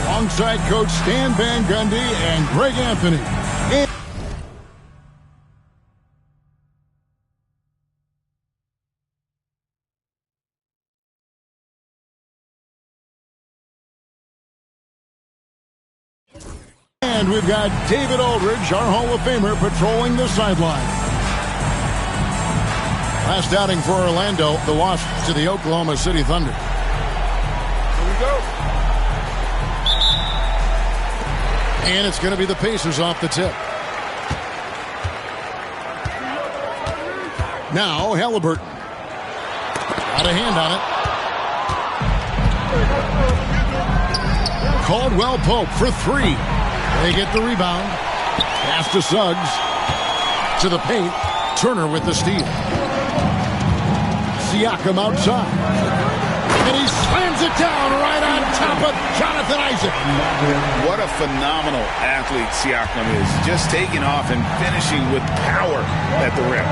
Alongside Coach Stan Van Gundy and Greg Anthony. And we've got David Aldridge, our Hall of Famer, patrolling the sideline. Last outing for Orlando, the loss to the Oklahoma City Thunder. Here we go. And it's going to be the Pacers off the tip. Now Halliburton. Got a hand on it. Caldwell Pope for three. They get the rebound. Pass to Suggs. To the paint. Turner with the steal. Siakam outside. And he slams it down right on top of Jonathan Isaac. What a phenomenal athlete Siakam is. Just taking off and finishing with power at the rim.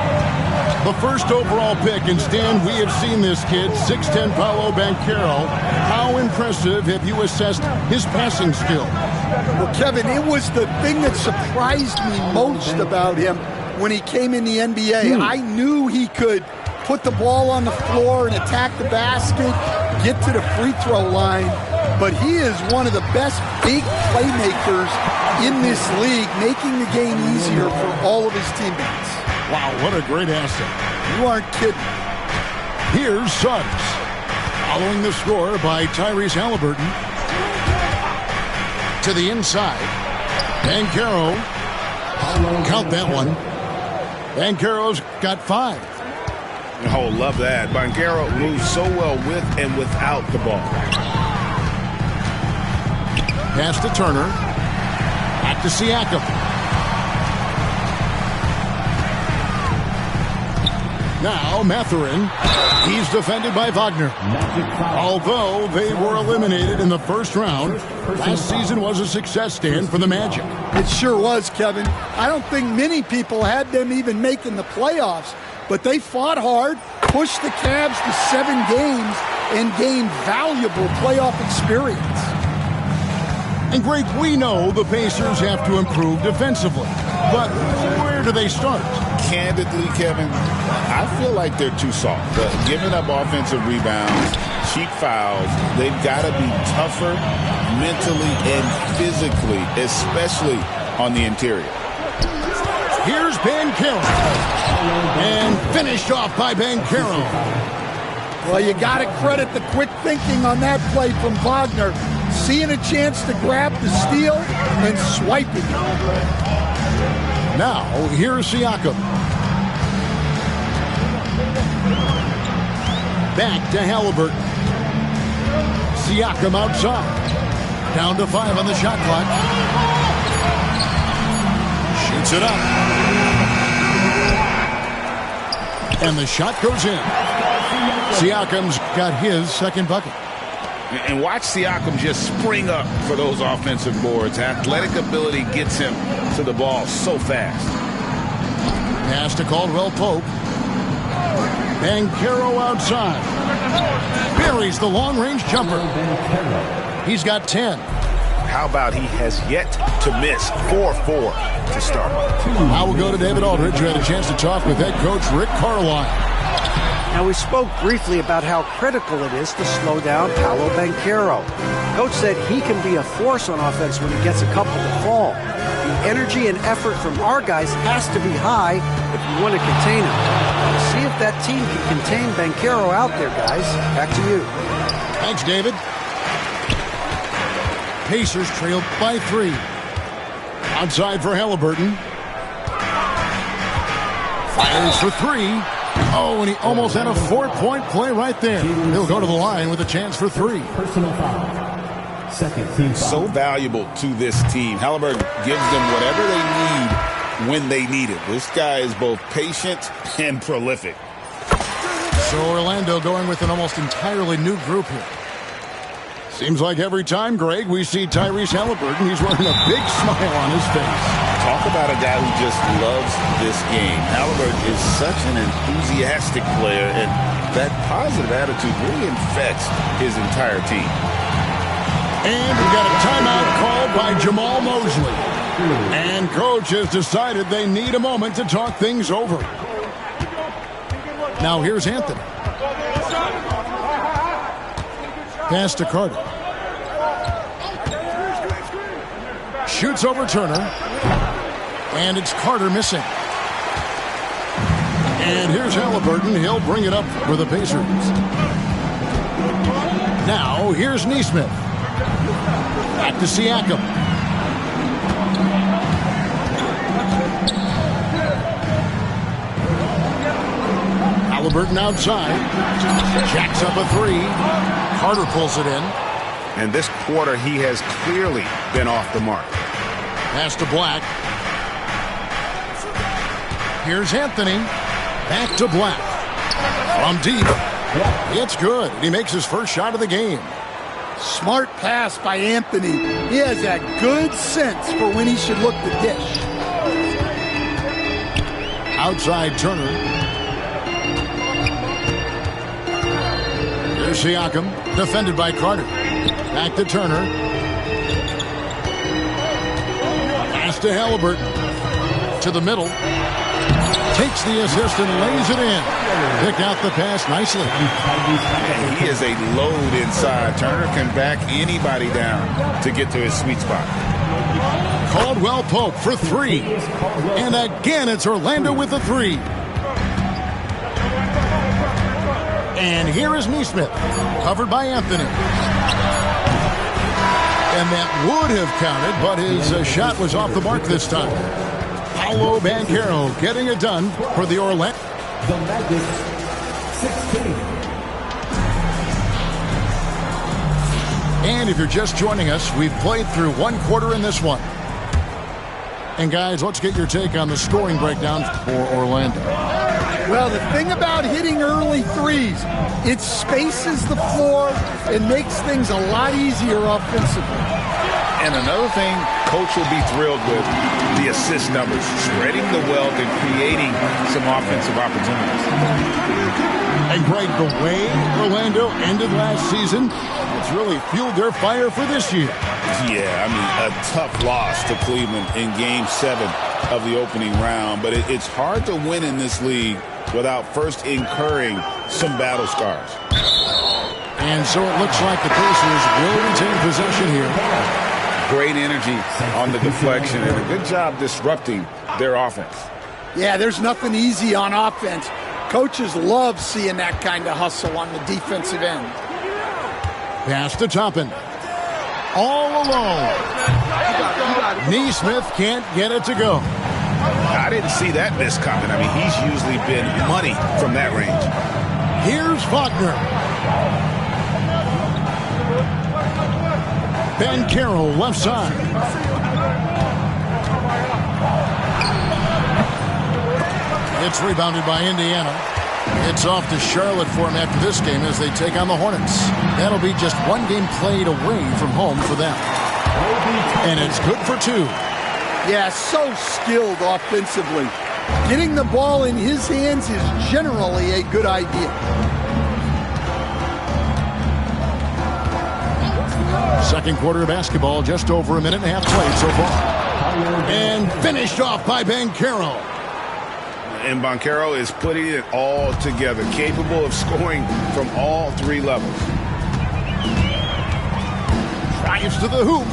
The first overall pick, and Stan, we have seen this kid, 6'10" Paolo Banchero. How impressive have you assessed his passing skill? Well, Kevin, it was the thing that surprised me most about him when he came in the NBA. I knew he could put the ball on the floor and attack the basket, get to the free throw line, but he is one of the best big playmakers in this league, making the game easier for all of his teammates. Wow, what a great asset. You aren't kidding. Here's Suggs. Following the score by Tyrese Halliburton. To the inside. Banchero. Count that one. Banchero's got 5. Oh, love that. Banchero moves so well with and without the ball. Pass to Turner. Back to Siakam. Now Mathurin. He's defended by Wagner. Although they were eliminated in the first round, last season was a success, Stan, for the Magic. It sure was, Kevin. I don't think many people had them even making the playoffs, but they fought hard, pushed the Cavs to 7 games, and gained valuable playoff experience. And Greg, we know the Pacers have to improve defensively, but where do they start? Candidly, Kevin, I feel like they're too soft. Giving up offensive rebounds, cheap fouls, they've got to be tougher mentally and physically, especially on the interior. Here's Banchero. And finished off by Banchero. Well, you got to credit the quick thinking on that play from Wagner. Seeing a chance to grab the steal and swiping it. Now, here's Siakam. Back to Halliburton. Siakam outside. Down to 5 on the shot clock. Shoots it up. And the shot goes in. Siakam's got his second bucket. And watch Siakam just spring up for those offensive boards. Athletic ability gets him to the ball so fast. Pass to Caldwell Pope. Banchero outside. Buries the long-range jumper. He's got 10. How about he has yet to miss 4-4 to start? Now we'll go to David Aldridge, who had a chance to talk with head coach Rick Carlisle. Now, we spoke briefly about how critical it is to slow down Paolo Banchero. Coach said he can be a force on offense when he gets a couple to fall. The energy and effort from our guys has to be high if we want to contain him. We'll see if that team can contain Banchero out there, guys. Back to you. Thanks, David. Pacers trail by 3. Outside for Halliburton. Fires for 3. Oh, and he almost had a 4-point play right there. He'll go to the line with a chance for 3. Personal foul. Second team foul. So valuable to this team. Halliburton gives them whatever they need when they need it. This guy is both patient and prolific. So Orlando going with an almost entirely new group here. Seems like every time, Greg, we see Tyrese Halliburton, he's wearing a big smile on his face. Talk about a guy who just loves this game. Halliburton is such an enthusiastic player, and that positive attitude really infects his entire team. And we got a timeout called by Jamal Mosley. And coach has decided they need a moment to talk things over. Now here's Anthony. Pass to Carter. Shoots over Turner. And it's Carter missing. And here's Halliburton. He'll bring it up for the Pacers. Now here's Nesmith. Back to Siakam. Halliburton outside. Jacks up a three. Carter pulls it in. And this quarter, he has clearly been off the mark. Pass to Black. Here's Anthony. Back to Black. From deep. It's good. He makes his first shot of the game. Smart pass by Anthony. He has that good sense for when he should look the dish. Outside Turner. Here's Siakam, defended by Carter. Back to Turner. Pass to Halliburton. To the middle. Takes the assist and lays it in. Picked out the pass nicely. He is a load inside. Turner can back anybody down to get to his sweet spot. Caldwell Pope for three. And again, it's Orlando with the three. And here is Nesmith, covered by Anthony. And that would have counted, but his shot was off the mark this time. Paolo Banchero getting it done for the Orlando. The Magic, 16. And if you're just joining us, we've played through one quarter in this one. And guys, let's get your take on the scoring breakdown for Orlando. Well, the thing about hitting early threes, it spaces the floor and makes things a lot easier offensively. And another thing, coach will be thrilled with the assist numbers, spreading the wealth and creating some offensive opportunities. And Greg, the way Orlando ended last season, it's really fueled their fire for this year. Yeah, I mean, a tough loss to Cleveland in Game 7 of the opening round. But it's hard to win in this league without first incurring some battle scars. And so it looks like the Pacers will retain possession here. Great energy on the deflection and a good job disrupting their offense. Yeah, there's nothing easy on offense. Coaches love seeing that kind of hustle on the defensive end. Pass to Toppin. All alone. Nesmith can't get it to go. I didn't see that miss coming. I mean, he's usually been money from that range. Here's Wagner. Banchero left side. It's rebounded by Indiana. It's off to Charlotte for him after this game as they take on the Hornets. That'll be just one game played away from home for them. And it's good for two. Yeah, so skilled offensively. Getting the ball in his hands is generally a good idea. Second quarter of basketball, just over a minute and a half played so far. And finished off by Banchero. And Banchero is putting it all together, capable of scoring from all three levels. Drives to the hoop.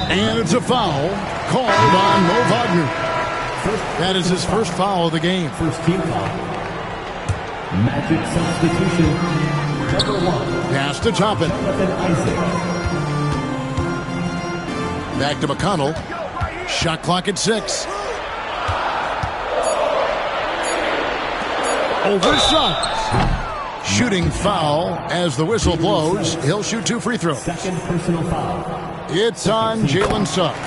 And it's a foul called on Mo Wagner. That is his first foul of the game. First team foul. Magic substitution. Number 1. Pass to Toppin. Back to McConnell. Shot clock at 6. Oversized. Shooting foul as the whistle blows. He'll shoot 2 free throws. Second personal foul. It's on Jalen Suggs.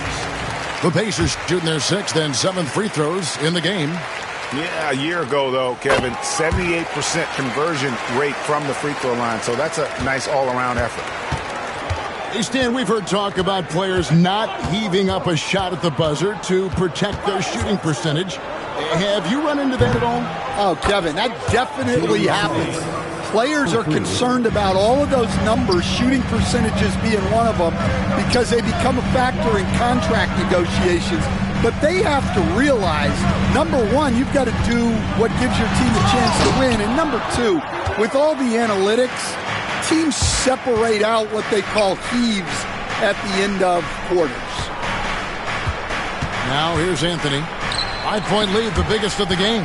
The Pacers shooting their 6th and 7th free throws in the game. Yeah, a year ago, though, Kevin, 78% conversion rate from the free throw line. So that's a nice all-around effort. Hey, Stan, we've heard talk about players not heaving up a shot at the buzzer to protect their shooting percentage. Have you run into that at all? Oh, Kevin, that definitely happens. Players are concerned about all of those numbers, shooting percentages being one of them, because they become a factor in contract negotiations. But they have to realize, number one, you've got to do what gives your team a chance to win. And number two, with all the analytics, teams separate out what they call heaves at the end of quarters. Now here's Anthony. 5-point lead, the biggest of the game.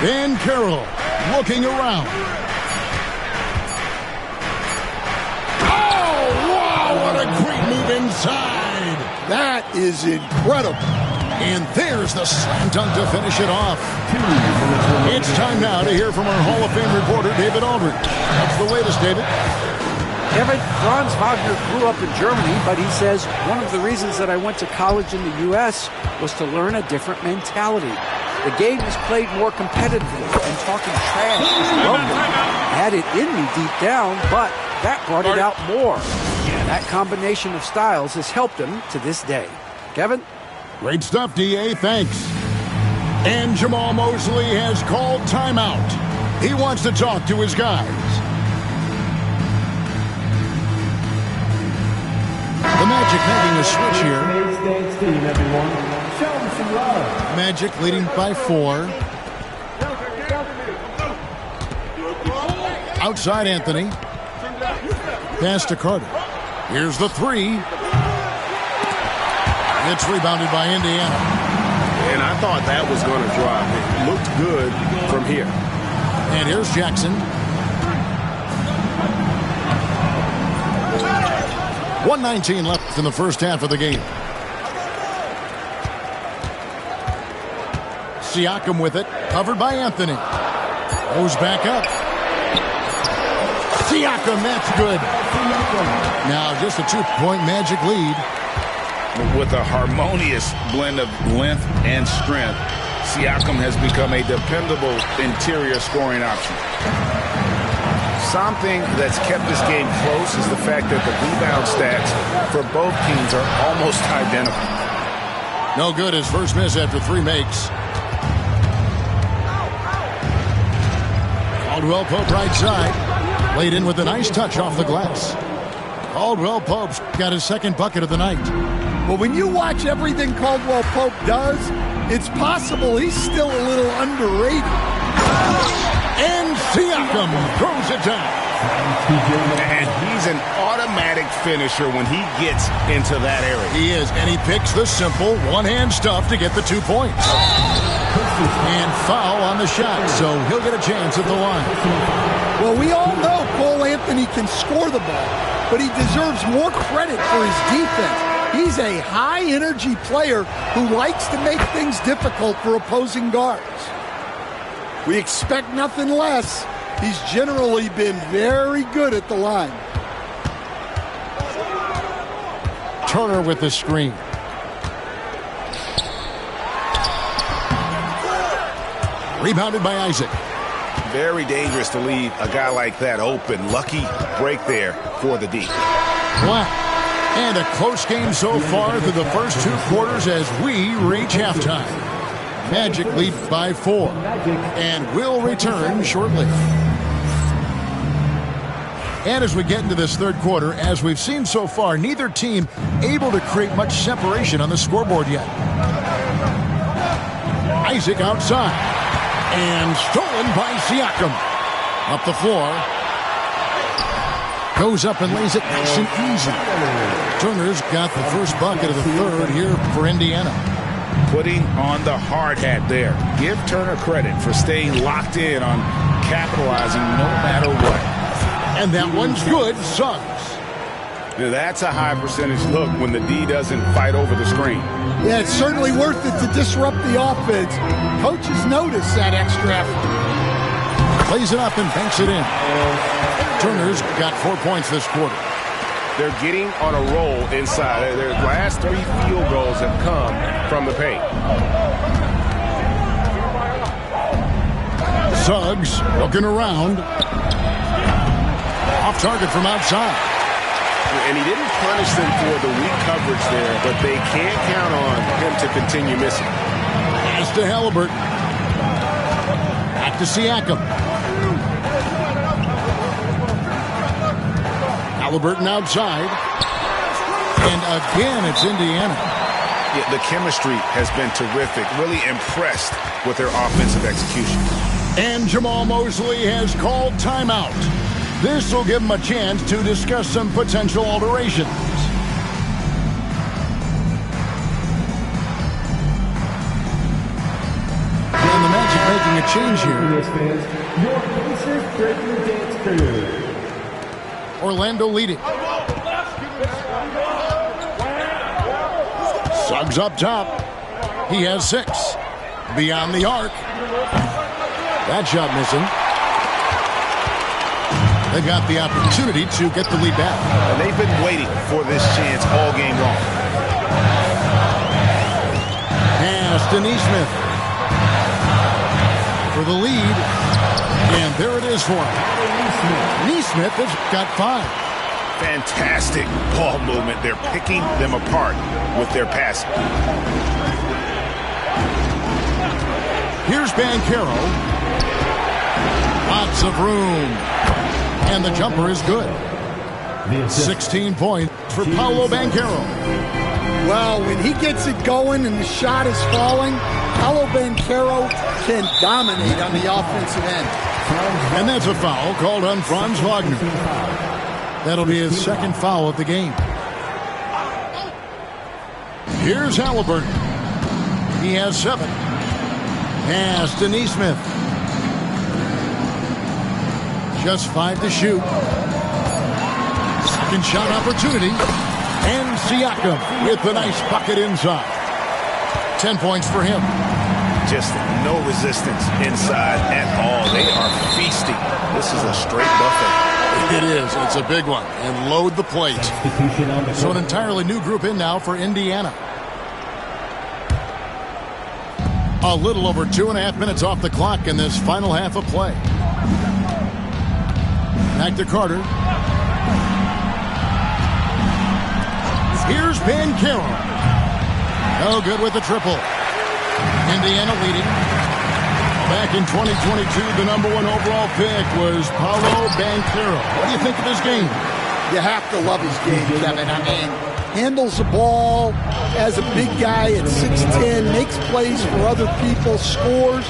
And Carroll looking around. Oh, wow, what a great move inside. That is incredible. And there's the slam dunk to finish it off. It's time now to hear from our Hall of Fame reporter, David Aldridge. What's the latest, David? Kevin, Franz Wagner grew up in Germany, but he says one of the reasons that I went to college in the U.S. was to learn a different mentality. The game is played more competitively, and talking trash is lovely. I had it in me deep down, but that brought it out more. That combination of styles has helped him to this day. Kevin? Great stuff, D.A. Thanks. And Jamal Mosley has called timeout. He wants to talk to his guys. The Magic making a switch here. Magic leading by 4. Outside Anthony. Pass to Carter. Here's the 3. It's rebounded by Indiana. And I thought that was going to drop. It looked good from here. And here's Jackson. 1:19 left in the first half of the game. Siakam with it, covered by Anthony. Goes back up. Siakam, that's good. Now just a 2-point Magic lead. With a harmonious blend of length and strength, Siakam has become a dependable interior scoring option. Something that's kept this game close is the fact that the rebound stats for both teams are almost identical. No good. His first miss after 3 makes. Caldwell Pope right side. Laid in with a nice touch off the glass. Caldwell Pope's got his second bucket of the night. Well, when you watch everything Caldwell Pope does, it's possible he's still a little underrated. And Siakam throws it down. And he's an automatic finisher when he gets into that area. He is, and he picks the simple one-hand stuff to get the 2 points. And foul on the shot, so he'll get a chance at the line. Well, we all know Cole Anthony can score the ball, but he deserves more credit for his defense. He's a high-energy player who likes to make things difficult for opposing guards. We expect nothing less. He's generally been very good at the line. Turner with the screen. Rebounded by Isaac. Very dangerous to leave a guy like that open. Lucky break there for the D. Black. And a close game so far through the first 2 quarters as we reach halftime. Magic lead by 4 and will return shortly. And as we get into this third quarter, as we've seen so far, neither team able to create much separation on the scoreboard yet. Isaac outside. And stolen by Siakam. Up the floor. Goes up and lays it nice and easy. Turner's got the first bucket of the third here for Indiana. Putting on the hard hat there. Give Turner credit for staying locked in on capitalizing no matter what. And that one's good, Suggs. Now that's a high percentage look when the D doesn't fight over the screen. Yeah, it's certainly worth it to disrupt the offense. Coaches notice that extra effort. Plays it up and banks it in. Turner's got 4 points this quarter. They're getting on a roll inside. Their last 3 field goals have come from the paint. Suggs looking around. Off target from outside. And he didn't punish them for the weak coverage there, but they can't count on him to continue missing. Pass to Halliburton. Back to Siakam. Halliburton outside. And again, it's Indiana. Yeah, the chemistry has been terrific. Really impressed with their offensive execution. And Jamal Mosley has called timeout. This will give him a chance to discuss some potential alterations. And the Magic making a change here. Your Pacers breaking dance crew. Orlando leading. Suggs up top. He has 6. Beyond the arc. That shot missing. They've got the opportunity to get the lead back. And they've been waiting for this chance all game long. Pass to Neesmith for the lead. And there it is for him. Neesmith has got 5. Fantastic ball movement. They're picking them apart with their passing. Here's Banchero. Lots of room. And the jumper is good. 16 points for Paolo Banchero. Well, when he gets it going and the shot is falling, Paolo Banchero can dominate on the offensive end. And that's a foul called on Franz Wagner. That'll be his 2nd foul of the game. Here's Halliburton. He has 7. Pass to Neesmith. Just 5 to shoot. Second shot opportunity. And Siakam with a nice bucket inside. 10 points for him. Just no resistance inside at all. They are feasting. This is a straight buffet. It is. It's a big one. And load the plate. So an entirely new group in now for Indiana. A little over 2.5 minutes off the clock in this final half of play. Back to Carter. Here's Banchero. No good with the triple. Indiana leading. Back in 2022, the #1 overall pick was Paolo Banchero. What do you think of his game? You have to love his game, Kevin. I mean, handles the ball as a big guy at 6'10", makes plays for other people, scores,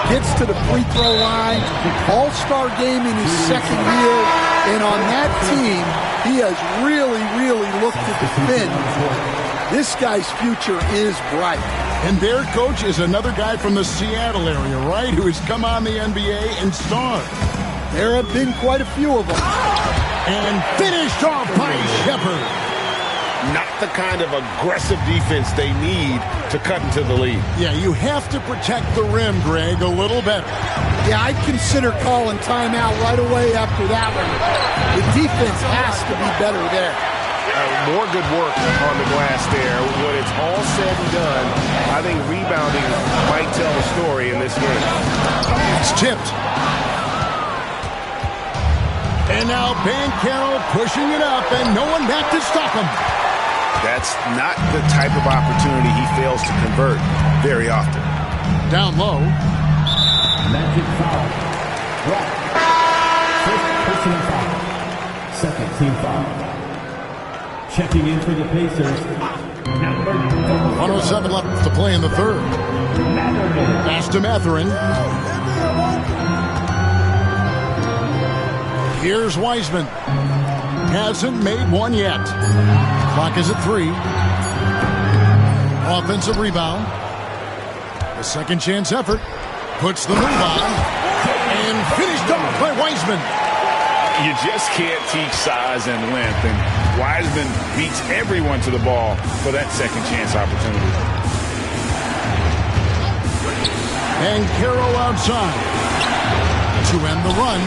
gets to the free throw line. All-star game in his 2nd year. And on that team, he has really, really looked to defend. This guy's future is bright. And their coach is another guy from the Seattle area, right, who has come on the NBA and starred. There have been quite a few of them. And finished off by Shepard. Not the kind of aggressive defense they need to cut into the lead. Yeah, you have to protect the rim, Greg, a little better. Yeah, I'd consider calling timeout right away after that one. The defense has to be better there. More good work on the glass there. When it's all said and done, I think rebounding might tell the story in this game. It's tipped. And now Banchero pushing it up, and no one back to stop him. That's not the type of opportunity he fails to convert very often. Down low. Magic foul. Right. First personal foul. 2nd team foul. Checking in for the Pacers. Number 107 left to play in the 3rd. Pass to Mathurin. Here's Wiseman. Hasn't made one yet. Clock is at 3. Offensive rebound. A second chance effort. Puts the move on. And finished off by Wiseman. You just can't teach size and length. And Wiseman beats everyone to the ball for that second chance opportunity. Banchero outside. To end the run.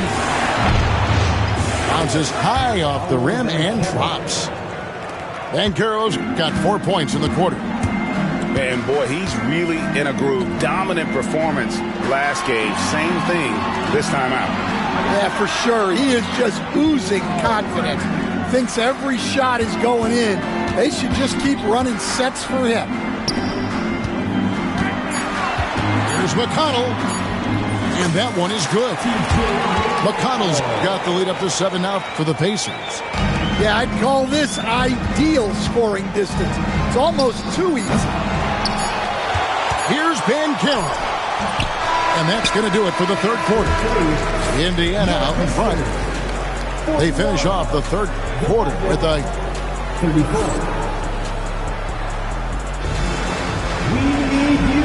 Bounces high off the rim and drops. Banchero's got 4 points in the quarter. And boy, he's really in a groove. Dominant performance last game. Same thing this time out. Yeah, for sure. He is just oozing confidence. Thinks every shot is going in. They should just keep running sets for him. Here's McConnell. And that one is good. McConnell's got the lead up to 7 now for the Pacers. Yeah, I'd call this ideal scoring distance. It's almost too easy. Here's Banchero. And that's going to do it for the third quarter. Indiana out in front. They finish off the third quarter with a 34.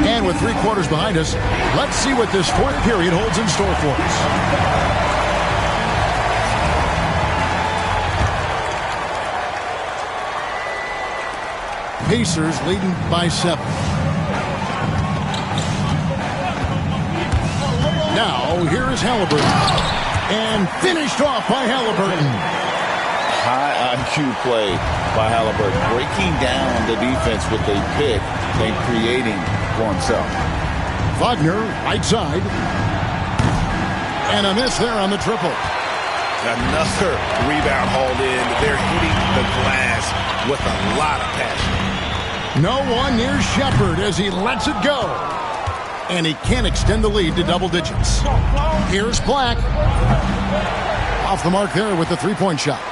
And with 3 quarters behind us, let's see what this fourth period holds in store for us. Pacers leading by 7. Now, here is Halliburton. And finished off by Halliburton. High IQ play by Halliburton. Breaking down the defense with a pick and creating for himself. Wagner, right side. And a miss there on the triple. Another rebound hauled in. They're hitting the glass with a lot of passion. No one near Shepard as he lets it go. And he can't extend the lead to double digits. Here's Black. Off the mark there with the three-point shot.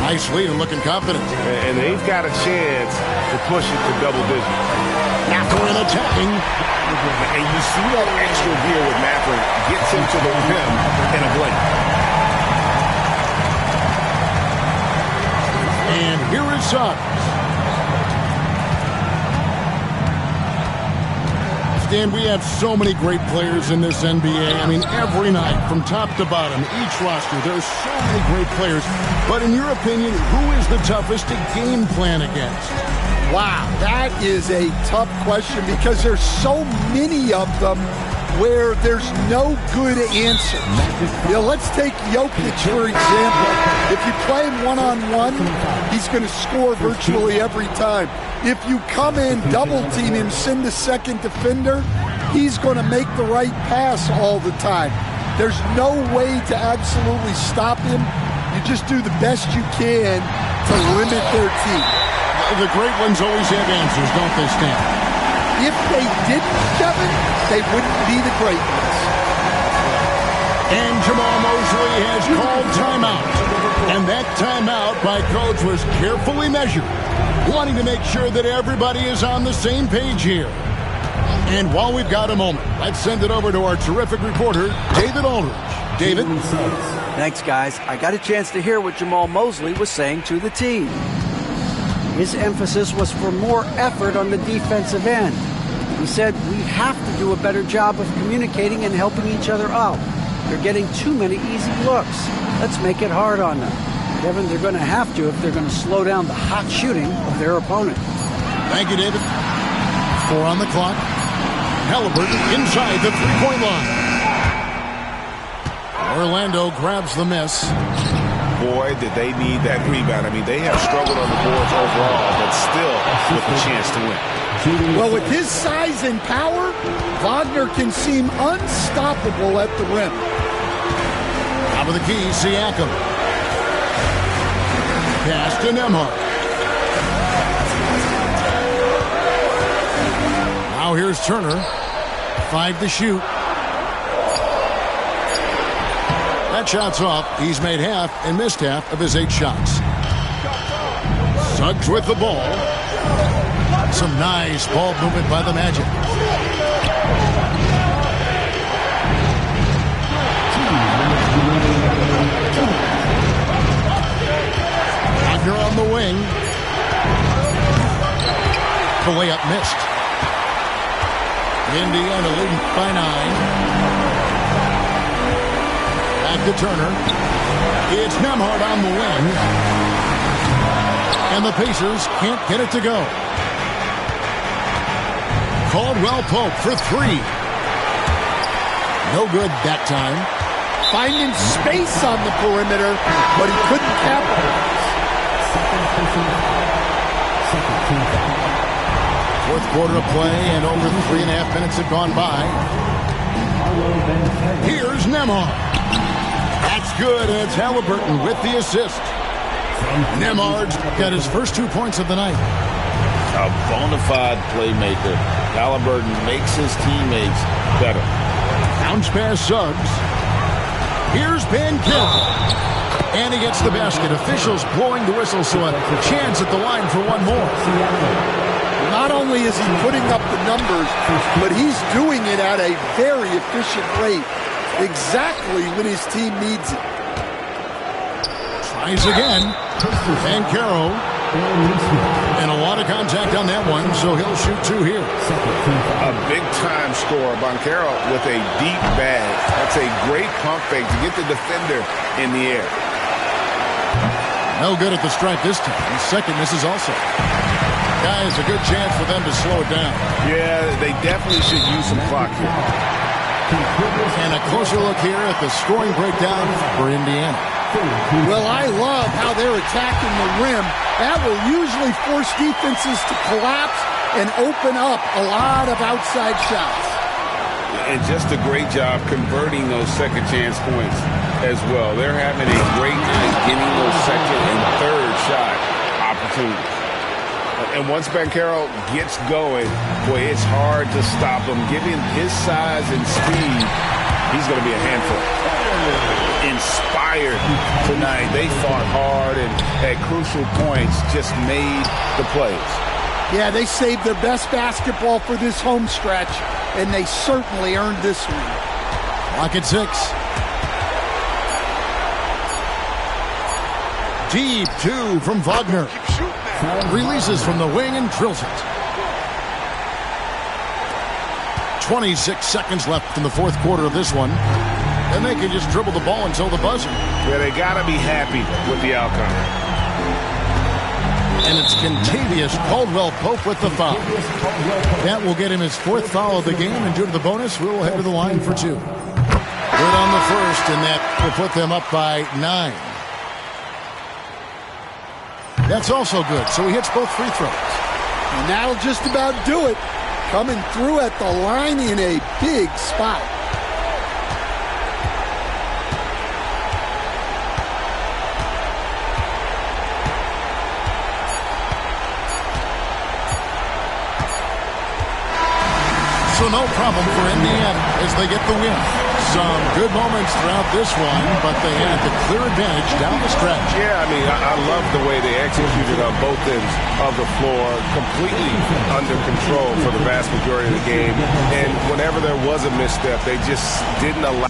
Nice lead and looking confident. And they've got a chance to push it to double digits. Mathurin attacking. And you see that extra gear with Mathurin gets him to the rim in a blink. And here is Suggs. Dan, we have so many great players in this NBA. I mean, every night, from top to bottom, each roster, there's so many great players. But in your opinion, who is the toughest to game plan against? Wow, that is a tough question because there's so many of them where there's no good answer. You know, let's take Jokic, for example. If you play him one-on-one, he's going to score virtually every time. If you come in, double-team him, send the second defender, he's going to make the right pass all the time. There's no way to absolutely stop him. You just do the best you can to limit their team. The great ones always have answers, don't they, Stan? If they didn't, Kevin, they wouldn't be the great ones. And Jamal Mosley has called timeout. And that timeout by Coach was carefully measured, wanting to make sure that everybody is on the same page here. And while we've got a moment, let's send it over to our terrific reporter, David Aldridge. David? Thanks, guys. I got a chance to hear what Jamal Mosley was saying to the team. His emphasis was for more effort on the defensive end. He said, we have to do a better job of communicating and helping each other out. They're getting too many easy looks. Let's make it hard on them. Kevin, they're going to have to if they're going to slow down the hot shooting of their opponent. Thank you, David. 4 on the clock. Halliburton inside the three-point line. Orlando grabs the miss. Boy, did they need that rebound. I mean, they have struggled on the boards overall, but still with a chance to win. Well, with his size and power, Wagner can seem unstoppable at the rim. Top of the key, Siakam. Pass to Nembhard. Now here's Turner. 5 to shoot. That shot's off. He's made half and missed half of his 8 shots. Suggs with the ball. Some nice ball movement by the Magic. Wagner on the wing. The layup missed. Indiana leading by 9. Back to Turner. It's Nembhard on the wing. And the Pacers can't get it to go. Caldwell Pope for 3. No good that time. Finding space on the perimeter, but he couldn't capitalize. Fourth quarter of play, and over 3.5 minutes have gone by. Here's Nembhard. That's good, and it's Halliburton with the assist. Nembhard's got his first 2 points of the night. A bona fide playmaker. Halliburton makes his teammates better. Bounce pass Suggs. Here's Banchero. And he gets the basket. Officials blowing the whistle, so a chance at the line for one more. Not only is he putting up the numbers, but he's doing it at a very efficient rate. Exactly when his team needs it. Tries again. Banchero. And a lot of contact on that one, so he'll shoot 2 here. A big-time scorer. Banchero with a deep bag. That's a great pump fake to get the defender in the air. No good at the stripe this time. His second misses also. Guys, a good chance for them to slow it down. Yeah, they definitely should use some clock here. And a closer look here at the scoring breakdown for Indiana. Well, I love how they're attacking the rim. That will usually force defenses to collapse and open up a lot of outside shots. And just a great job converting those second chance points as well. They're having a great night getting those second and third shot opportunities. And once Banchero gets going, boy, it's hard to stop him. Given his size and speed, he's going to be a handful. Inspired tonight. They fought hard and at crucial points just made the plays. Yeah, they saved their best basketball for this home stretch, and they certainly earned this one. Clock at 6. Deep 2 from Wagner. Releases from the wing and drills it. 26 seconds left in the fourth quarter of this one. And they can just dribble the ball until the buzzer. Yeah, they got to be happy with the outcome. And it's Kentavious Caldwell-Pope with the foul. That will get him his 4th foul of the game, and due to the bonus, we'll head to the line for 2. Good on the first, and that will put them up by 9. That's also good, so he hits both free throws. And that'll just about do it. Coming through at the line in a big spot. So no problem for Indiana as they get the win. Some good moments throughout this one, but they had the clear advantage down the stretch. Yeah, I mean, I love the way they executed on both ends of the floor, completely under control for the vast majority of the game. And whenever there was a misstep, they just didn't allow